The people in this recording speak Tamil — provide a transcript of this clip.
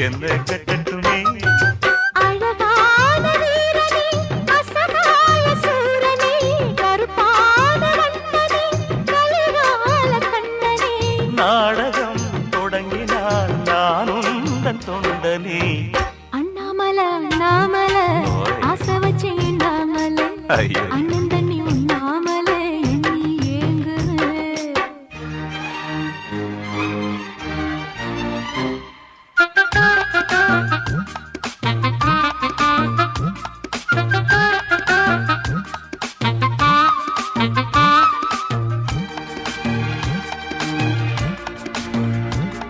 என்ன கட்டட்டுமே அழகான வீரனே அசகாய சூரனே கருப்பான வண்ணனே கலிகால கண்ணனே நாடகம் தொடங்கினால் நான் உந்தன் தொண்டனே அண்ணாமல அண்ணாமல ஆசை வச்சேன் நாமல ஐயோ அண்ணன்